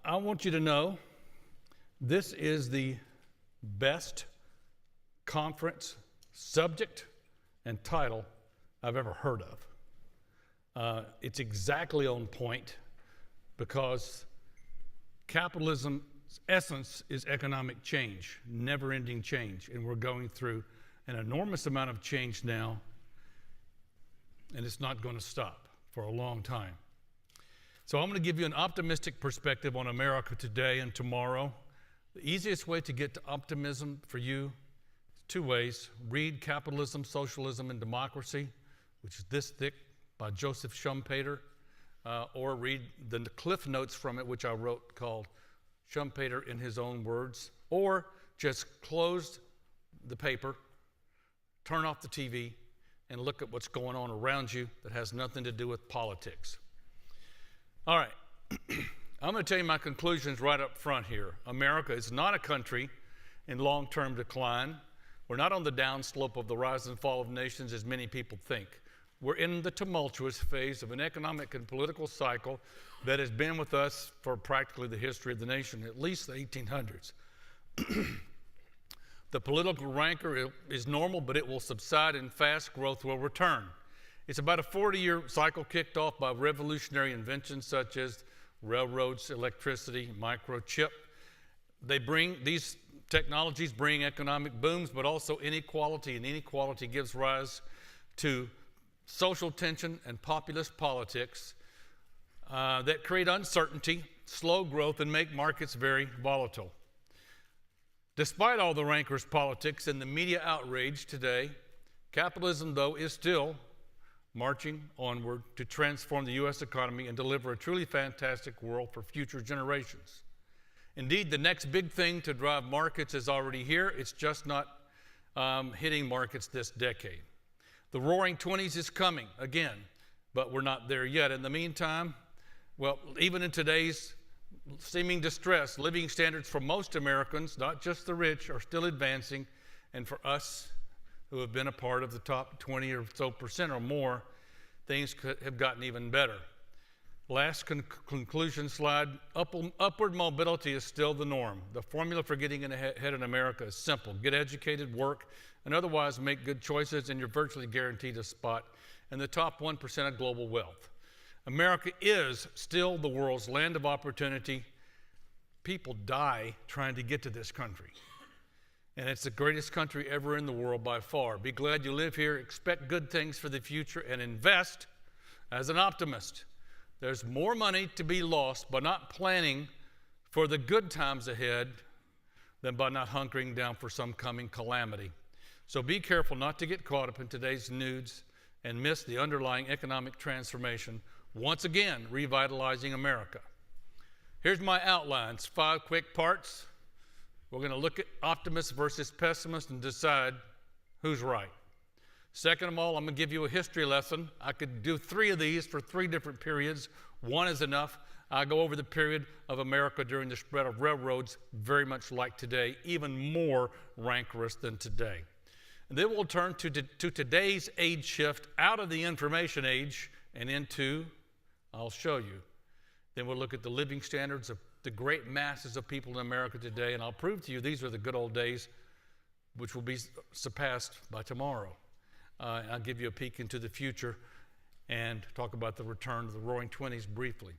I want you to know this is the best conference subject and title I've ever heard of. It's exactly on point because capitalism's essence is economic change, never-ending change, and we're going through an enormous amount of change now, and it's not going to stop for a long time. So I'm going to give you an optimistic perspective on America today and tomorrow. The easiest way to get to optimism for you is two ways. Read Capitalism, Socialism, and Democracy, which is this thick, by Joseph Schumpeter, or read the cliff notes from it, which I wrote, called Schumpeter in His Own Words, or just close the paper, turn off the TV, and look at what's going on around you that has nothing to do with politics. All right, I'm going to tell you my conclusions right up front here. America is not a country in long-term decline. We're not on the downslope of the rise and fall of nations as many people think. We're in the tumultuous phase of an economic and political cycle that has been with us for practically the history of the nation, at least the 1800s. The political rancor is normal, but it will subside and fast growth will return. It's about a 40-year cycle kicked off by revolutionary inventions such as railroads, electricity, microchip. These technologies bring economic booms, but also inequality, and inequality gives rise to social tension and populist politics that create uncertainty, slow growth, and make markets very volatile. Despite all the rancorous politics and the media outrage today, capitalism, though, is still marching onward to transform the U.S. economy and deliver a truly fantastic world for future generations. Indeed, the next big thing to drive markets is already here. It's just not hitting markets this decade. The Roaring '20s is coming again, but we're not there yet. In the meantime, well, even in today's seeming distress, living standards for most Americans, not just the rich, are still advancing, and for us who have been a part of the top 20 or so percent or more, things could have gotten even better. Last conclusion slide, upward mobility is still the norm. The formula for getting ahead in America is simple. Get educated, work, and otherwise make good choices, and you're virtually guaranteed a spot in the top 1% of global wealth. America is still the world's land of opportunity. People die trying to get to this country. And it's the greatest country ever in the world by far. Be glad you live here, expect good things for the future, and invest as an optimist. There's more money to be lost by not planning for the good times ahead than by not hunkering down for some coming calamity. So be careful not to get caught up in today's news and miss the underlying economic transformation, once again revitalizing America. Here's my outlines, 5 quick parts. We're going to look at optimists versus pessimists and decide who's right. Second of all, I'm going to give you a history lesson. I could do 3 of these for 3 different periods. 1 is enough. I go over the period of America during the spread of railroads, very much like today, even more rancorous than today. And then we'll turn to today's age shift out of the information age and into, I'll show you. Then we'll look at the living standards of the great masses of people in America today, and I'll prove to you these are the good old days, which will be surpassed by tomorrow. I'll give you a peek into the future and talk about the return of the Roaring '20s briefly.